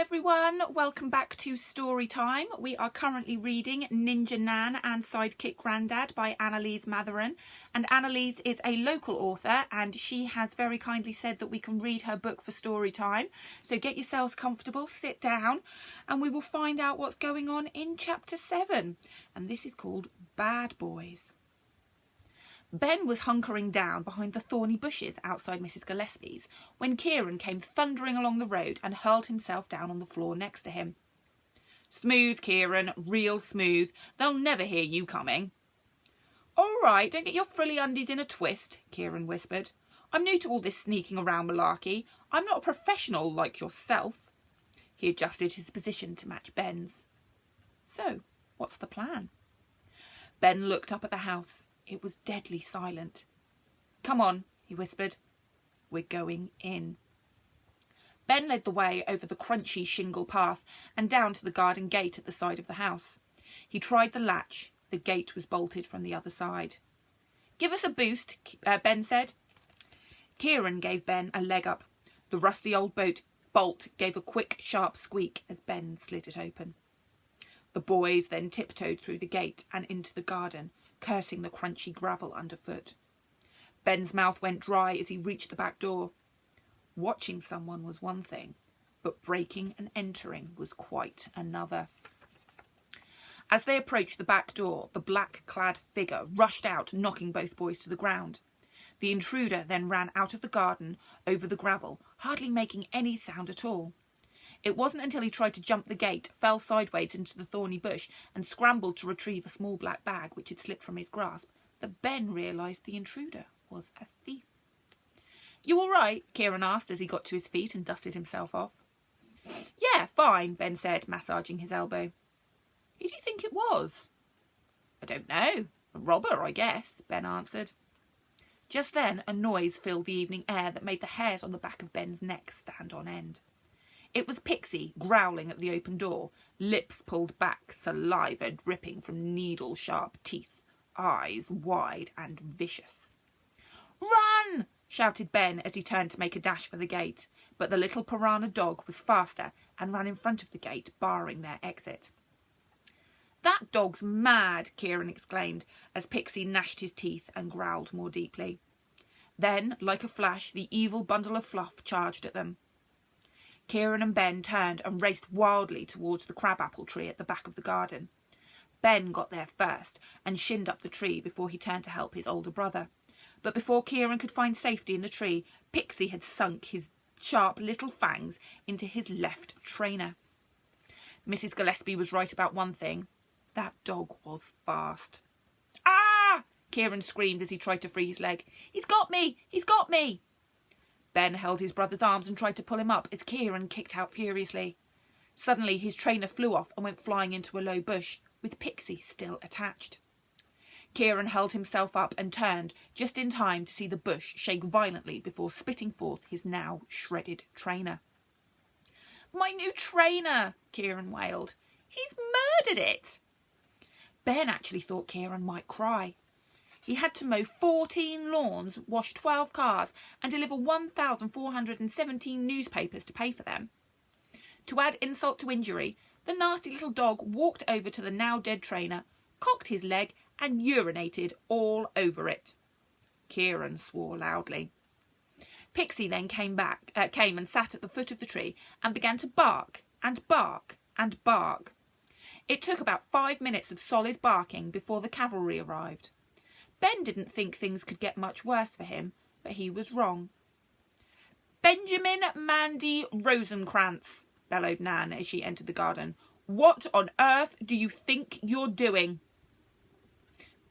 everyone, welcome back to Story Time. We are currently reading Nan and Sidekick Grandad by Annaliese Matheron, and Annaliese is a local author and she has very kindly said that we can read her book for story time. So get yourselves comfortable, sit down, and we will find out what's going on in chapter 7, and this is called Bad Boys. Ben was hunkering down behind the thorny bushes outside Mrs. Gillespie's when Kieran came thundering along the road and hurled himself down on the floor next to him. "Smooth, Kieran, real smooth. They'll never hear you coming." "All right, don't get your frilly undies in a twist," Kieran whispered. "I'm new to all this sneaking around malarkey. I'm not a professional like yourself." He adjusted his position to match Ben's. "So, what's the plan?" Ben looked up at the house. It was deadly silent. "Come on," he whispered. "We're going in." Ben led the way over the crunchy shingle path and down to the garden gate at the side of the house. He tried the latch. The gate was bolted from the other side. "Give us a boost," Ben said. Kieran gave Ben a leg up. The rusty old bolt gave a quick, sharp squeak as Ben slid it open. The boys then tiptoed through the gate and into the garden, cursing the crunchy gravel underfoot. Ben's mouth went dry as he reached the back door. Watching someone was one thing, but breaking and entering was quite another. As they approached the back door, the black-clad figure rushed out, knocking both boys to the ground. The intruder then ran out of the garden, over the gravel, hardly making any sound at all. It wasn't until he tried to jump the gate, fell sideways into the thorny bush, and scrambled to retrieve a small black bag which had slipped from his grasp, that Ben realised the intruder was a thief. "You all right?" Kieran asked as he got to his feet and dusted himself off. "Yeah, fine," Ben said, massaging his elbow. "Who do you think it was?" "I don't know. A robber, I guess," Ben answered. Just then a noise filled the evening air that made the hairs on the back of Ben's neck stand on end. It was Pixie, growling at the open door, lips pulled back, saliva dripping from needle-sharp teeth, eyes wide and vicious. "Run!" shouted Ben as he turned to make a dash for the gate, but the little piranha dog was faster and ran in front of the gate, barring their exit. "That dog's mad!" Kieran exclaimed as Pixie gnashed his teeth and growled more deeply. Then, like a flash, the evil bundle of fluff charged at them. Kieran and Ben turned and raced wildly towards the crabapple tree at the back of the garden. Ben got there first and shinned up the tree before he turned to help his older brother. But before Kieran could find safety in the tree, Pixie had sunk his sharp little fangs into his left trainer. Mrs. Gillespie was right about one thing. That dog was fast. "Ah!" Kieran screamed as he tried to free his leg. "He's got me! He's got me!" Ben held his brother's arms and tried to pull him up as Kieran kicked out furiously. Suddenly his trainer flew off and went flying into a low bush, with Pixie still attached. Kieran held himself up and turned just in time to see the bush shake violently before spitting forth his now shredded trainer. "My new trainer!" Kieran wailed. "He's murdered it!" Ben actually thought Kieran might cry. He had to mow 14 lawns, wash 12 cars, and deliver 1,417 newspapers to pay for them. To add insult to injury, the nasty little dog walked over to the now dead trainer, cocked his leg, and urinated all over it. Kieran swore loudly. Pixie then came and sat at the foot of the tree and began to bark and bark and bark. It took about 5 minutes of solid barking before the cavalry arrived. Ben didn't think things could get much worse for him, but he was wrong. "Benjamin Mandy Rosenkrantz," bellowed Nan as she entered the garden. "What on earth do you think you're doing?"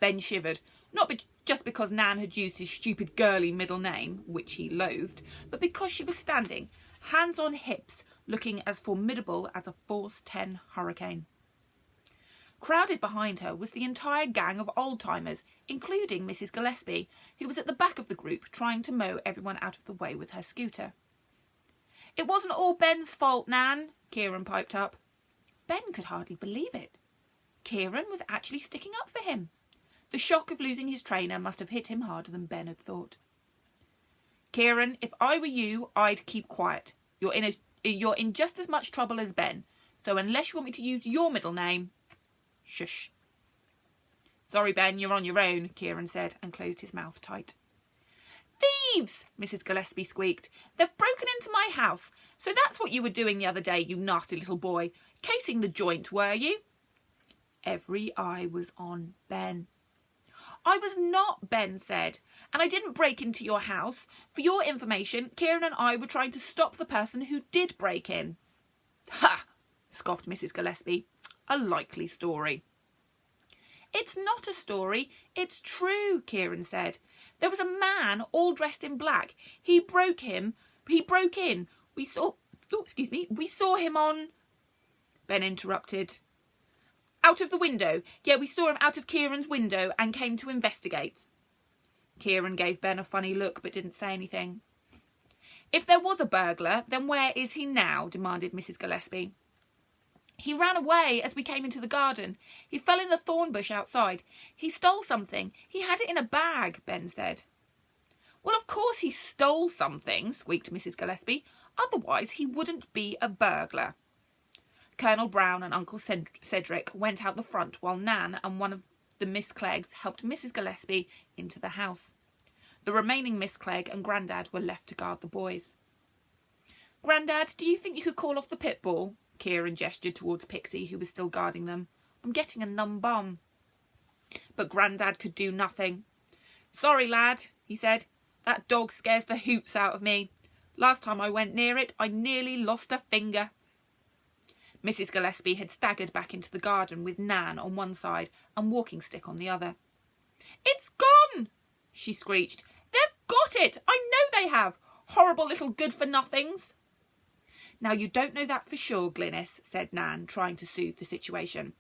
Ben shivered, not just because Nan had used his stupid girly middle name, which he loathed, but because she was standing, hands on hips, looking as formidable as a Force 10 hurricane. Crowded behind her was the entire gang of old-timers, including Mrs. Gillespie, who was at the back of the group trying to mow everyone out of the way with her scooter. "It wasn't all Ben's fault, Nan," Kieran piped up. Ben could hardly believe it. Kieran was actually sticking up for him. The shock of losing his trainer must have hit him harder than Ben had thought. "Kieran, if I were you, I'd keep quiet. You're in you're in just as much trouble as Ben. So unless you want me to use your middle name, shush. Sorry, Ben, you're on your own, Kieran said and closed his mouth tight. Thieves, Mrs. Gillespie squeaked. They've broken into my house. So that's what you were doing the other day, you nasty little boy. Casing the joint, were you? Every eye was on Ben. I was not, Ben said, and I didn't break into your house. For your information, Kieran and I were trying to stop the person who did break in. Ha! Scoffed Mrs. Gillespie. A likely story. It's not a story, it's true, Kieran said. There was a man all dressed in black. He broke in. We saw him on... Ben interrupted. Out of the window. Yeah, we saw him out of Kieran's window and came to investigate. Kieran gave Ben a funny look but didn't say anything. If there was a burglar, then where is he now? Demanded Mrs. Gillespie. He ran away as we came into the garden. He fell in the thorn bush outside. He stole something. He had it in a bag, Ben said. Well, of course he stole something, squeaked Mrs. Gillespie. Otherwise he wouldn't be a burglar. Colonel Brown and Uncle Cedric went out the front while Nan and one of the Miss Cleggs helped Mrs. Gillespie into the house. The remaining Miss Clegg and Grandad were left to guard the boys. Grandad, do you think you could call off the pit bull? Kieran gestured towards Pixie, who was still guarding them. I'm getting a numb bum. But Grandad could do nothing. Sorry, lad, he said. That dog scares the hoots out of me. Last time I went near it, I nearly lost a finger. Mrs. Gillespie had staggered back into the garden with Nan on one side and Walking Stick on the other. It's gone, she screeched. They've got it. I know they have. Horrible little good-for-nothings. Now, you don't know that for sure, Glynis, said Nan, trying to soothe the situation.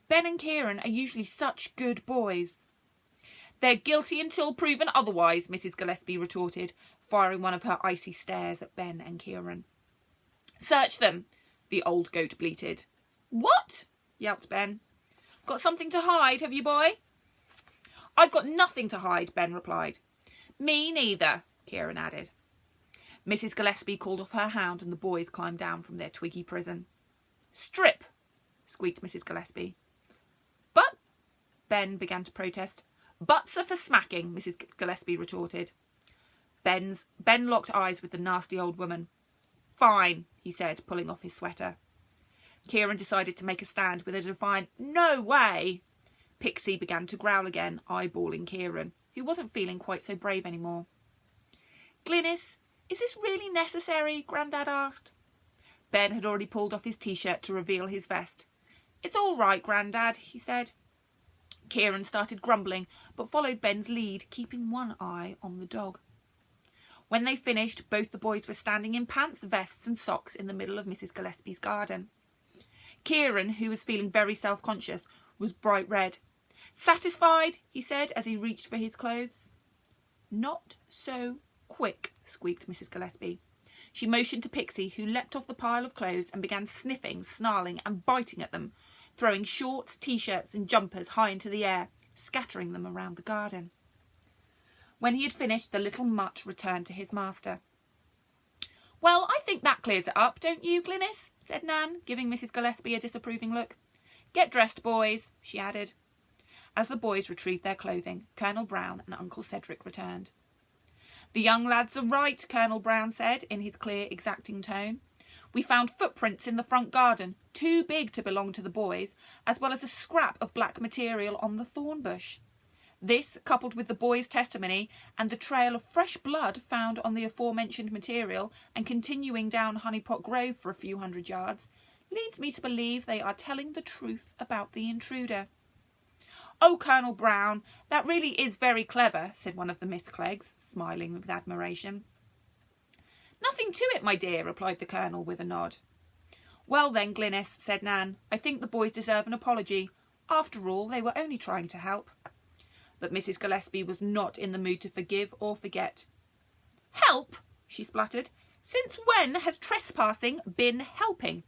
Ben and Kieran are usually such good boys. They're guilty until proven otherwise, Mrs. Gillespie retorted, firing one of her icy stares at Ben and Kieran. Search them, the old goat bleated. What? Yelped Ben. Got something to hide, have you, boy? I've got nothing to hide, Ben replied. Me neither, Kieran added. Mrs. Gillespie called off her hound and the boys climbed down from their twiggy prison. Strip, squeaked Mrs. Gillespie. But, Ben began to protest. Butts are for smacking, Mrs. Gillespie retorted. Ben locked eyes with the nasty old woman. Fine, he said, pulling off his sweater. Kieran decided to make a stand with a defiant, no way. Pixie began to growl again, eyeballing Kieran, who wasn't feeling quite so brave anymore. Glynis, is this really necessary? Grandad asked. Ben had already pulled off his T-shirt to reveal his vest. It's all right, Grandad, he said. Kieran started grumbling, but followed Ben's lead, keeping one eye on the dog. When they finished, both the boys were standing in pants, vests and socks in the middle of Mrs. Gillespie's garden. Kieran, who was feeling very self-conscious, was bright red. Satisfied, he said as he reached for his clothes. Not so quick, squeaked Mrs. Gillespie. She motioned to Pixie, who leapt off the pile of clothes and began sniffing, snarling and biting at them, throwing shorts, T-shirts and jumpers high into the air, scattering them around the garden. When he had finished, the little mutt returned to his master. Well, I think that clears it up, don't you, Glynis? Said Nan, giving Mrs. Gillespie a disapproving look. Get dressed, boys, she added. As the boys retrieved their clothing, Colonel Brown and Uncle Cedric returned. The young lads are right, Colonel Brown said in his clear, exacting tone. We found footprints in the front garden, too big to belong to the boys, as well as a scrap of black material on the thorn bush. This, coupled with the boys' testimony and the trail of fresh blood found on the aforementioned material and continuing down Honeypot Grove for a few hundred yards, leads me to believe they are telling the truth about the intruder. Oh, Colonel Brown, that really is very clever, said one of the Miss Cleggs, smiling with admiration. Nothing to it, my dear, replied the Colonel with a nod. Well then, Glynis, said Nan, I think the boys deserve an apology. After all, they were only trying to help. But Mrs. Gillespie was not in the mood to forgive or forget. Help, she spluttered. Since when has trespassing been helping?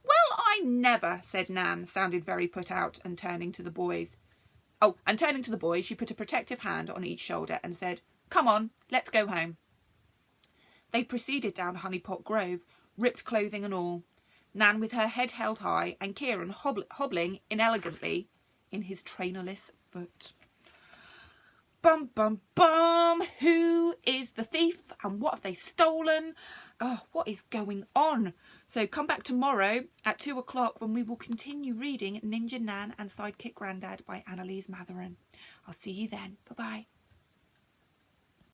Well, I never, said Nan, sounded very put out, and turning to the boys. She put a protective hand on each shoulder and said, Come on, let's go home. They proceeded down Honeypot Grove, ripped clothing and all. Nan with her head held high and Kieran hobbling inelegantly in his trainerless foot. Bum, bum, bum! Who is the thief and what have they stolen? Oh, what is going on? So come back tomorrow at 2 o'clock when we will continue reading Ninja Nan and Sidekick Grandad by Annaliese Matheron. I'll see you then. Bye-bye.